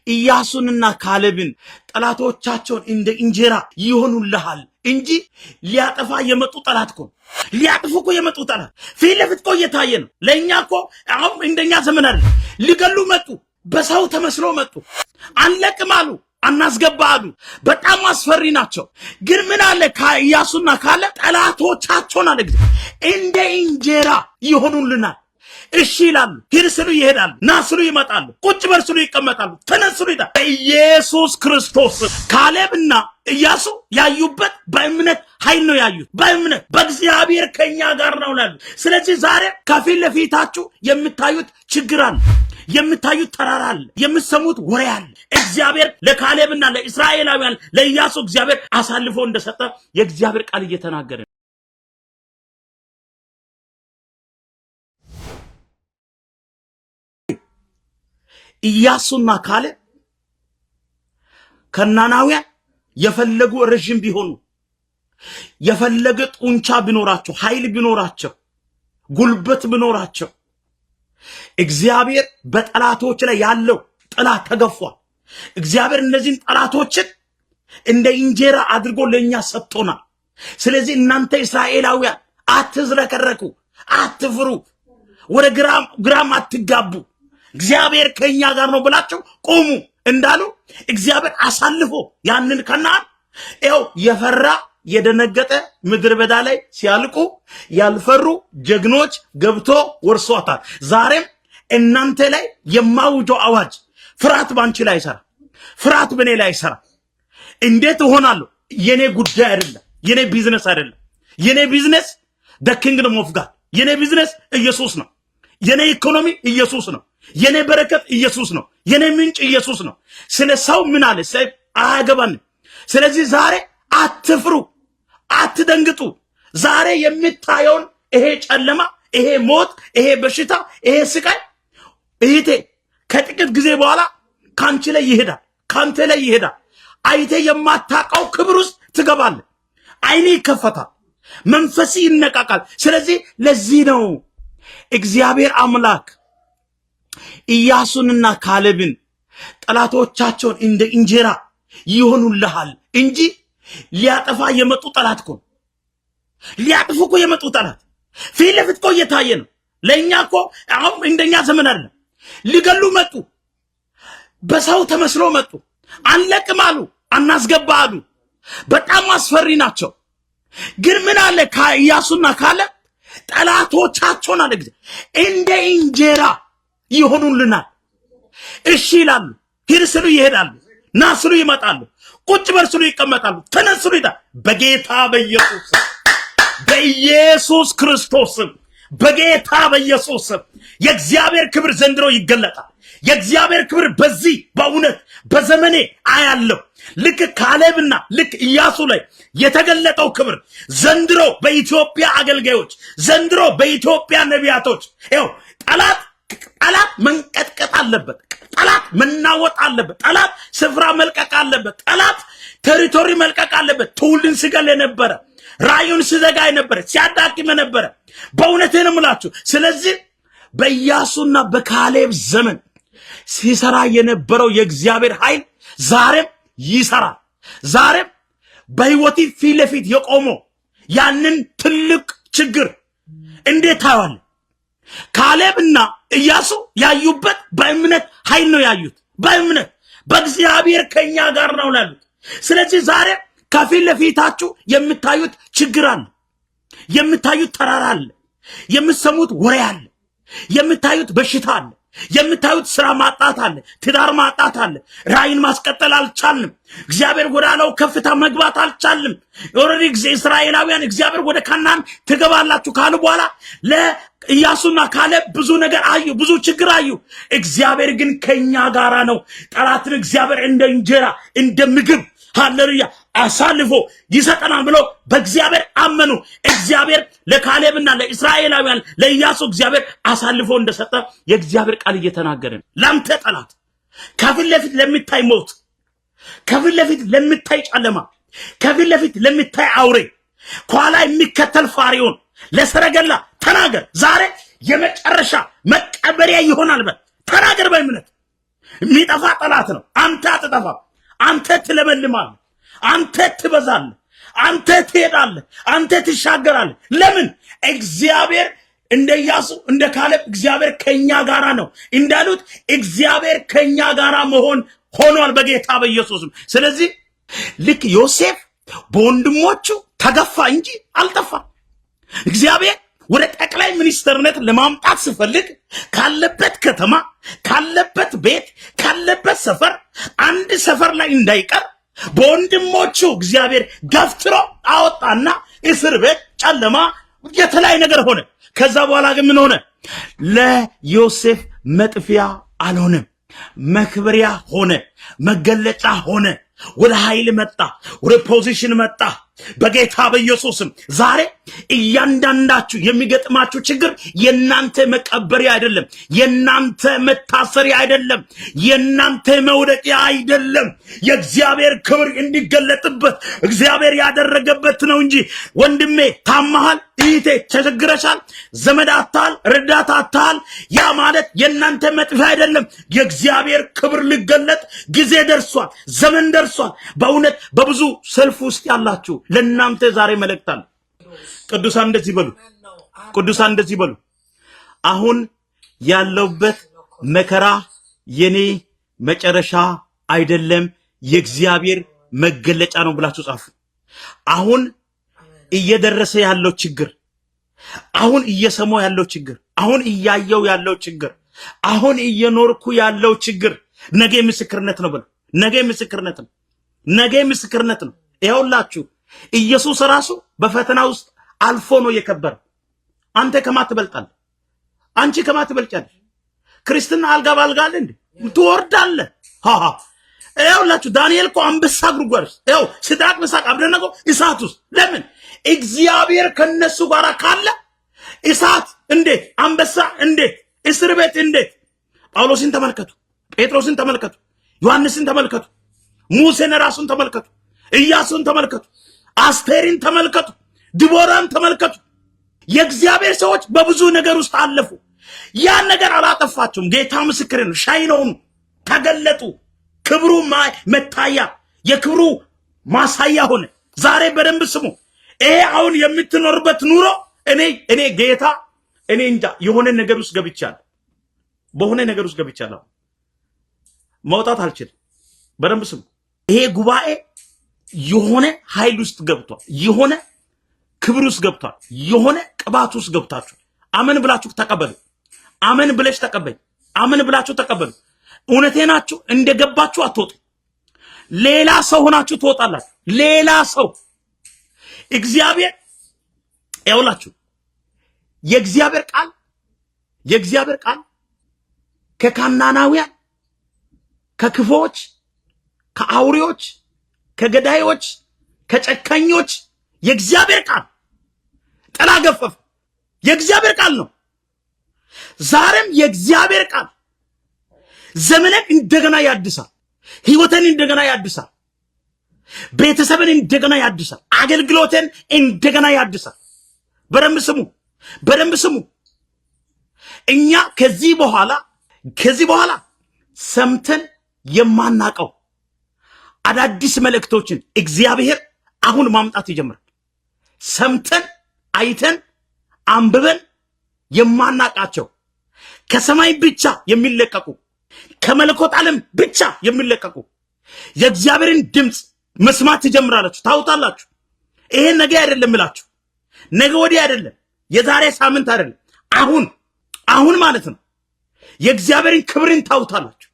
ኢያሱንና ካሌብን ጠላቶቻቸውን እንደ እንጀራ ይሆኑልሃል እንጂ ሊያጠፋ የመጡ ጠላት እኮ ሊያጥፉ እኮ የመጡ ጠላት ፊት ለፊት እኮ እየታየ ነው። ለእኛ እኮ አሁን እንደኛ ዘመን አይደል። ሊገሉ መጡ፣ በሰው ተመስሎ መጡ፣ አንለቅም አሉ፣ አናስገባ አሉ። በጣም አስፈሪ ናቸው። ግን ምን አለ ኢያሱና ካሌብ ጠላቶቻቸውን አለ እንደ እንጀራ ይሆኑልናል። እሺ ይላሉ፣ ሂድ ስሉ ይሄዳሉ፣ ና ስሉ ይመጣሉ፣ ቁጭ በል ስሉ ይቀመጣሉ፣ ተነስ ስሉ ይሄዳሉ። ኢየሱስ ክርስቶስ ካሌብና ኢያሱ ያዩበት በእምነት ኃይል ነው ያዩት። በእምነት በእግዚአብሔር ከኛ ጋር ነው ያሉ። ስለዚህ ዛሬ ከፊት ለፊታችሁ የምታዩት ችግር አለ፣ የምታዩት ተራራ አለ፣ የምትሰሙት ወሬ አለ። እግዚአብሔር ለካሌብና ለእስራኤላውያን ለኢያሱ እግዚአብሔር አሳልፎ እንደሰጠ የእግዚአብሔር ቃል እየተናገረ ኢያሱና ካሌብ ከናናውያን የፈለጉ ረጅም ቢሆኑ የፈለገ ጡንቻ ቢኖራቸው ኃይል ቢኖራቸው ጉልበት ቢኖራቸው እግዚአብሔር በጠላቶች ላይ ያለው ጠላት ተገፏል። እግዚአብሔር እነዚህን ጠላቶችን እንደ እንጀራ አድርጎ ለኛ ሰጥቶናል። ስለዚህ እናንተ እስራኤላውያን አትዝረከረኩ፣ አትፍሩ፣ ወደ ግራም አትጋቡ፣ እግዚአብሔር ከኛ ጋር ነው ብላችሁ ቆሙ እንዳሉ እግዚአብሔር አሳልፎ ያንን ከነዓን ይኸው የፈራ የደነገጠ ምድር በዳ ላይ ሲያልቁ ያልፈሩ ጀግኖች ገብቶ ወርሷታል። ዛሬም እናንተ ላይ የማውጀው አዋጅ ፍርሃት ባንቺ ላይ አይሰራ፣ ፍርሃት በኔ ላይ አይሰራ። እንዴት እሆናለሁ? የኔ ጉዳይ አይደለም፣ የኔ ቢዝነስ አይደለም። የኔ ቢዝነስ the kingdom of God። የኔ ቢዝነስ ኢየሱስ ነው። የኔ ኢኮኖሚ ኢየሱስ ነው። የኔ በረከት ኢየሱስ ነው። የኔ ምንጭ ኢየሱስ ነው። ስለ ሰው ምን አለ አያገባንም። ስለዚህ ዛሬ አትፍሩ፣ አትደንግጡ። ዛሬ የምታየውን ይሄ ጨለማ፣ ይሄ ሞት፣ ይሄ በሽታ፣ ይሄ ስቃይ እህቴ ከጥቂት ጊዜ በኋላ ካንቺ ላይ ይሄዳል፣ ካንተ ላይ ይሄዳል። አይቴ የማታውቀው ክብር ውስጥ ትገባለህ። አይኔ ይከፈታል፣ መንፈስ ይነቃቃል። ስለዚህ ለዚህ ነው እግዚአብሔር አምላክ ኢያሱንና ካሌብን ጠላቶቻቸውን እንደ እንጀራ ይሆኑልሃል እንጂ ሊያጠፋ የመጡ ጠላት እኮ ሊያጥፉ እኮ የመጡ ጠላት ፊት ለፊት እኮ እየታየ ነው። ለእኛ እኮ አሁን እንደኛ ዘመን አይደለም። ሊገሉ መጡ፣ በሰው ተመስሎ መጡ፣ አንለቅም አሉ፣ አናስገባ አሉ። በጣም አስፈሪ ናቸው። ግን ምን አለ ኢያሱና ካሌብ ጠላቶቻቸውን አለ እንደ እንጀራ ይሆኑልናል። እሺ ይላሉ፣ ሂድ ስሉ ይሄዳሉ፣ ና ስሉ ይመጣሉ፣ ቁጭ በል ስሉ ይቀመጣሉ፣ ተነስ ስሉ ይሄዳሉ። በጌታ በኢየሱስ ክርስቶስ በጌታ በኢየሱስ የእግዚአብሔር ክብር ዘንድሮ ይገለጣል። የእግዚአብሔር ክብር በዚህ በእውነት በዘመኔ አያለው። ልክ ካሌብና ልክ ኢያሱ ላይ የተገለጠው ክብር ዘንድሮ በኢትዮጵያ አገልጋዮች፣ ዘንድሮ በኢትዮጵያ ነቢያቶች ይኸው ጠላት መንቀጥቀጥ አለበት። ጠላት መናወጥ አለበት። ጠላት ስፍራ መልቀቅ አለበት። ጠላት ቴሪቶሪ መልቀቅ አለበት። ትውልድን ሲገል የነበረ ራእዩን ሲዘጋ የነበረ ሲያዳክም የነበረ በእውነቴ ነው የምላችሁ። ስለዚህ በኢያሱና በካሌብ ዘመን ሲሰራ የነበረው የእግዚአብሔር ኃይል ዛሬም ይሰራል። ዛሬም በህይወት ፊት ለፊት የቆመው ያንን ትልቅ ችግር እንዴት ታያለ? ካሌብና ኢያሱ ያዩበት በእምነት ኃይል ነው ያዩት። በእምነት በእግዚአብሔር ከኛ ጋር ነው ያሉት። ስለዚህ ዛሬ ከፊት ለፊታችሁ የምታዩት ችግር አለ፣ የምታዩት ተራራ አለ፣ የምትሰሙት ወሬ አለ፣ የምታዩት በሽታ አለ፣ የምታዩት ስራ ማጣት አለ፣ ትዳር ማጣት አለ። ራእይን ማስቀጠል አልቻልንም። እግዚአብሔር ወዳለው ከፍታ መግባት አልቻልንም። ኦሬዲ እስራኤላውያን እግዚአብሔር ወደ ካናን ትገባላችሁ ካሉ በኋላ ለኢያሱና ካሌብ ብዙ ነገር አዩ፣ ብዙ ችግር አዩ። እግዚአብሔር ግን ከኛ ጋራ ነው። ጠላትን እግዚአብሔር እንደ እንጀራ እንደ ምግብ ሃሌሉያ አሳልፎ ይሰጠናል ብሎ በእግዚአብሔር አመኑ። እግዚአብሔር ለካሌብና ለእስራኤላውያን ለኢያሱ እግዚአብሔር አሳልፎ እንደሰጠ የእግዚአብሔር ቃል እየተናገረ ነው። ላንተ ጠላት ከፊት ለፊት ለሚታይ ሞት፣ ከፊት ለፊት ለሚታይ ጨለማ፣ ከፊት ለፊት ለሚታይ አውሬ፣ ከኋላ የሚከተል ፋሪዮን ለሰረገላ ተናገር። ዛሬ የመጨረሻ መቀበሪያ ይሆናል በል ተናገር በእምነት። የሚጠፋ ጠላት ነው። አንተ አትጠፋም። አንተ ትለመልማለህ፣ አንተ ትበዛለህ፣ አንተ ትሄዳለህ፣ አንተ ትሻገራለህ። ለምን? እግዚአብሔር እንደ ኢያሱ እንደ ካሌብ እግዚአብሔር ከኛ ጋራ ነው እንዳሉት እግዚአብሔር ከኛ ጋራ መሆን ሆኗል በጌታ በኢየሱስም። ስለዚህ ልክ ዮሴፍ በወንድሞቹ ተገፋ እንጂ አልጠፋም። እግዚአብሔር ወደ ጠቅላይ ሚኒስትርነት ለማምጣት ሲፈልግ ካለበት ከተማ፣ ካለበት ቤት፣ ካለበት ሰፈር አንድ ሰፈር ላይ እንዳይቀር በወንድሞቹ እግዚአብሔር ገፍትሮ አወጣና እስር ቤት፣ ጨለማ፣ የተለያየ ነገር ሆነ። ከዛ በኋላ ግን ምን ሆነ? ለዮሴፍ መጥፊያ አልሆነም፣ መክበሪያ ሆነ፣ መገለጫ ሆነ። ወደ ኃይል መጣ፣ ወደ ፖዚሽን መጣ በጌታ በኢየሱስም። ዛሬ እያንዳንዳችሁ የሚገጥማችሁ ችግር የናንተ መቀበሪያ አይደለም፣ የናንተ መታሰሪያ አይደለም፣ የናንተ መውደቂያ አይደለም። የእግዚአብሔር ክብር እንዲገለጥበት እግዚአብሔር ያደረገበት ነው እንጂ። ወንድሜ ታማሃል፣ እህቴ ተቸግረሻል፣ ዘመድ አታል፣ ረዳት አታል፣ ያ ማለት የናንተ መጥፊያ አይደለም። የእግዚአብሔር ክብር ሊገለጥ ጊዜ ደርሷል፣ ዘመን ደርሷል። በእውነት በብዙ ሰልፍ ውስጥ ያላችሁ ለናንተ ዛሬ መልእክት አለ። ቅዱሳን እንደዚህ በሉ፣ ቅዱሳን እንደዚህ በሉ። አሁን ያለውበት መከራ የኔ መጨረሻ አይደለም፣ የእግዚአብሔር መገለጫ ነው ብላችሁ ጻፉ። አሁን እየደረሰ ያለው ችግር፣ አሁን እየሰማው ያለው ችግር፣ አሁን እያየው ያለው ችግር፣ አሁን እየኖርኩ ያለው ችግር ነገ ምስክርነት ነው ብሎ ነገ ምስክርነት ነው፣ ነገ ምስክርነት ነው። ይኸውላችሁ ኢየሱስ ራሱ በፈተና ውስጥ አልፎ ነው የከበረው። አንተ ከማ ትበልጣለህ? አንቺ ከማ ትበልጫለሽ? ክርስትና አልጋ ባልጋ አለ እንዴ? ትወርዳለህ። ይኸውላችሁ ዳንኤል እኮ አንበሳ ጉድጓድ ውስጥ፣ ይኸው ሲድራቅ ሚሳቅ አብደናጎ እሳት ውስጥ። ለምን? እግዚአብሔር ከነሱ ጋር ካለ እሳት እንዴት፣ አንበሳ እንዴት፣ እስር ቤት እንዴት። ጳውሎስን ተመልከቱ፣ ጴጥሮስን ተመልከቱ፣ ዮሐንስን ተመልከቱ፣ ሙሴን ራሱን ተመልከቱ፣ ኢያሱን ተመልከቱ፣ አስቴርን ተመልከቱ፣ ዲቦራን ተመልከቱ። የእግዚአብሔር ሰዎች በብዙ ነገር ውስጥ አለፉ። ያን ነገር አላጠፋቸውም። ጌታ ምስክር ነው። ሻይን ሆኑ፣ ተገለጡ። ክብሩ መታያ፣ የክብሩ ማሳያ ሆነ። ዛሬ በደንብ ስሙ። ይሄ አሁን የምትኖርበት ኑሮ እኔ ጌታ እኔ እንጃ የሆነ ነገር ውስጥ ገብቻለሁ፣ በሆነ ነገር ውስጥ ገብቻለሁ። መውጣት አልችልም። በደንብ ስሙ። ይሄ ጉባኤ የሆነ ኃይል ውስጥ ገብቷል፣ የሆነ ክብር ውስጥ ገብቷል፣ የሆነ ቅባት ውስጥ ገብታችሁ አመን ብላችሁ ተቀበሉ። አመን ብለሽ ተቀበል። አመን ብላችሁ ተቀበሉ። እውነቴ ናችሁ። እንደገባችሁ አትወጡ። ሌላ ሰው ሆናችሁ ትወጣላችሁ። ሌላ ሰው እግዚአብሔር ያውላችሁ። የእግዚአብሔር ቃል ከካናናውያን፣ ከክፎች፣ ከአውሬዎች፣ ከገዳዮች፣ ከጨካኞች የእግዚአብሔር ቃል ጥላ ገፈፈ። የእግዚአብሔር ቃል ነው። ዛሬም የእግዚአብሔር ቃል ዘመንን እንደገና ያድሳል። ህይወትን እንደገና ያድሳል። ቤተሰብን እንደገና ያድሳል። አገልግሎትን እንደገና ያድሳል። በደንብ ስሙ፣ በደንብ ስሙ። እኛ ከዚህ በኋላ ሰምተን የማናቀው አዳዲስ መልእክቶችን እግዚአብሔር አሁን ማምጣት ይጀምራል። ሰምተን አይተን አንብበን የማናቃቸው ከሰማይ ብቻ የሚለቀቁ ከመለኮት ዓለም ብቻ የሚለቀቁ የእግዚአብሔርን ድምፅ መስማት ትጀምራላችሁ። ታውጣላችሁ። ይሄ ነገ አይደለም እላችሁ፣ ነገ ወዲህ አይደለም፣ የዛሬ ሳምንት አይደለም፣ አሁን ማለት ነው። የእግዚአብሔርን ክብርን ታውታላችሁ።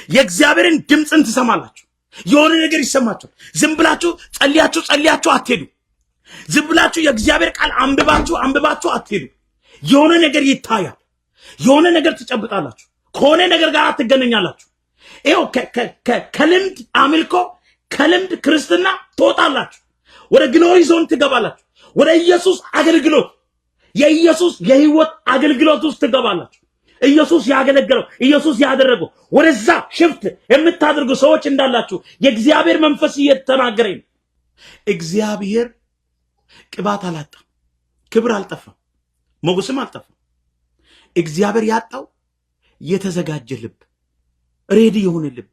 የእግዚአብሔርን ድምፅን ትሰማላችሁ። የሆነ ነገር ይሰማችሁ። ዝም ብላችሁ ጸልያችሁ አትሄዱ። ዝም ብላችሁ የእግዚአብሔር ቃል አንብባችሁ አትሄዱ። የሆነ ነገር ይታያል። የሆነ ነገር ትጨብጣላችሁ። ከሆነ ነገር ጋር ትገናኛላችሁ። ይኸው ከልምድ አምልኮ፣ ከልምድ ክርስትና ትወጣላችሁ። ወደ ግሎሪ ዞን ትገባላችሁ። ወደ ኢየሱስ አገልግሎት፣ የኢየሱስ የህይወት አገልግሎት ውስጥ ትገባላችሁ። ኢየሱስ ያገለገለው፣ ኢየሱስ ያደረገው ወደዛ ሽፍት የምታደርጉ ሰዎች እንዳላችሁ የእግዚአብሔር መንፈስ እየተናገረኝ ነው። እግዚአብሔር ቅባት አላጣም፣ ክብር አልጠፋም፣ ሞገስም አልጠፋም። እግዚአብሔር ያጣው የተዘጋጀ ልብ፣ ሬዲ የሆነ ልብ